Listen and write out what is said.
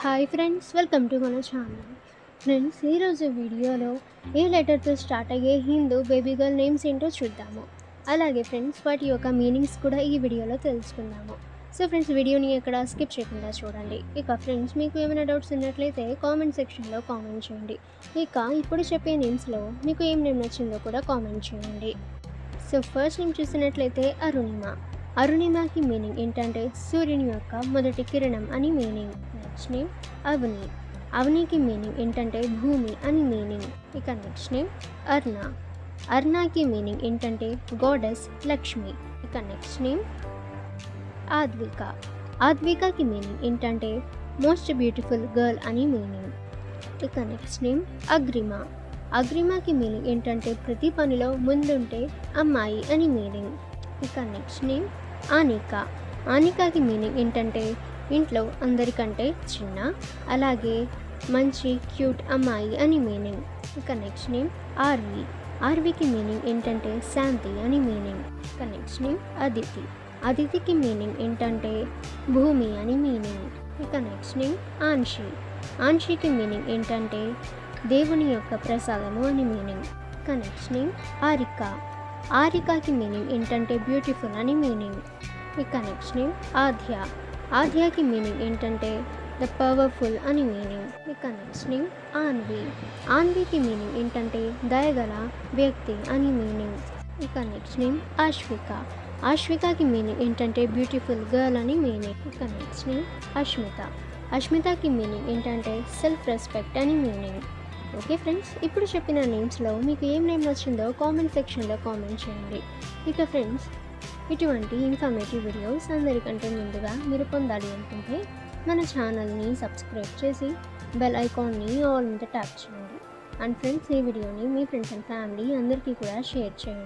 Hi friends, welcome to మన channel. Friends, ఈరోజు వీడియోలో ఏ లెటర్తో స్టార్ట్ అయ్యే హిందూ బేబీ గర్ల్ నేమ్స్ ఏంటో చూద్దాము. అలాగే ఫ్రెండ్స్, వాటి యొక్క మీనింగ్స్ కూడా ఈ వీడియోలో తెలుసుకుందాము. సో ఫ్రెండ్స్, వీడియోని ఎక్కడ స్కిప్ చేయకుండా చూడండి. ఇక ఫ్రెండ్స్, మీకు ఏమైనా డౌట్స్ ఉన్నట్లయితే కామెంట్ సెక్షన్లో కామెంట్ చేయండి. ఇక ఇప్పుడు చెప్పే నేమ్స్లో మీకు ఏం నేమ్ నచ్చిందో కూడా కామెంట్ చేయండి. సో ఫస్ట్ నేమ్ చూసినట్లయితే అరుణిమ. అరుణిమకి మీనింగ్ ఏంటంటే సూర్యుని యొక్క మొదటి కిరణం అని మీనింగ్. నెక్స్ట్ నేమ్ అవని. అవనికి మీనింగ్ ఏంటంటే భూమి అని మీనింగ్. ఇక నెక్స్ట్ నేమ్ అర్ణ. అర్ణకి మీనింగ్ ఏంటంటే గాడెస్ లక్ష్మి. ఇక నెక్స్ట్ నేమ్ ఆద్విక. ఆద్వికకి మీనింగ్ ఏంటంటే మోస్ట్ బ్యూటిఫుల్ గర్ల్ అని మీనింగ్. ఇక నెక్స్ట్ నేమ్ అగ్రిమ. అగ్రిమకి మీనింగ్ ఏంటంటే ప్రతి పనిలో ముందుంటే అమ్మాయి అని మీనింగ్. ఇక నెక్స్ట్ నేమ్ ఆనిక. ఆనికకి మీనింగ్ ఏంటంటే ఇంట్లో అందరికంటే చిన్న, అలాగే మంచి క్యూట్ అమ్మాయి అని మీనింగ్. ఇక నెక్స్ట్ నేమ్ ఆర్వి. ఆర్వికి మీనింగ్ ఏంటంటే శాంతి అని మీనింగ్. ఇక నెక్స్ట్ నేమ్ అదితి. అదితికి మీనింగ్ ఏంటంటే భూమి అని మీనింగ్. ఇక నెక్స్ట్ నేమ్ ఆన్షి. ఆన్షికి మీనింగ్ ఏంటంటే దేవుని యొక్క ప్రసాదము అని మీనింగ్. ఇక నెక్స్ట్ నేమ్ ఆరిక. ఆరికకి మీనింగ్ ఏంటంటే బ్యూటిఫుల్ అని మీనింగ్. ఇక నెక్స్ట్ నేమ్ ఆద్య. ఆద్యకి మీనింగ్ ఏంటంటే ద పవర్ఫుల్ అని మీనింగ్. ఇక నెక్స్ట్ నేమ్ ఆన్వి. ఆన్వికి మీనింగ్ ఏంటంటే దయగల వ్యక్తి అని మీనింగ్. ఇక నెక్స్ట్ నేమ్ ఆశ్విక. ఆశ్వికకి మీనింగ్ ఏంటంటే బ్యూటిఫుల్ గర్ల్ అని మీనింగ్. ఇక నెక్స్ట్ నేమ్ అష్మిత. అష్మితకి మీనింగ్ ఏంటంటే సెల్ఫ్ రెస్పెక్ట్ అని మీనింగ్. ఓకే ఫ్రెండ్స్, ఇప్పుడు చెప్పిన నేమ్స్లో మీకు ఏం నేమ్ నచ్చిందో కామెంట్ సెక్షన్లో కామెంట్ చేయండి. ఇక ఫ్రెండ్స్, ఇటువంటి ఇన్ఫర్మేటివ్ వీడియోస్ అందరికంటే ముందుగా మీరు పొందాలి అనుకుంటే మన ఛానల్ని సబ్స్క్రైబ్ చేసి బెల్ ఐకాన్ని ఆల్ మీద ట్యాప్ చేయండి. అండ్ ఫ్రెండ్స్, ఈ వీడియోని మీ ఫ్రెండ్స్ అండ్ ఫ్యామిలీ అందరికీ కూడా షేర్ చేయండి.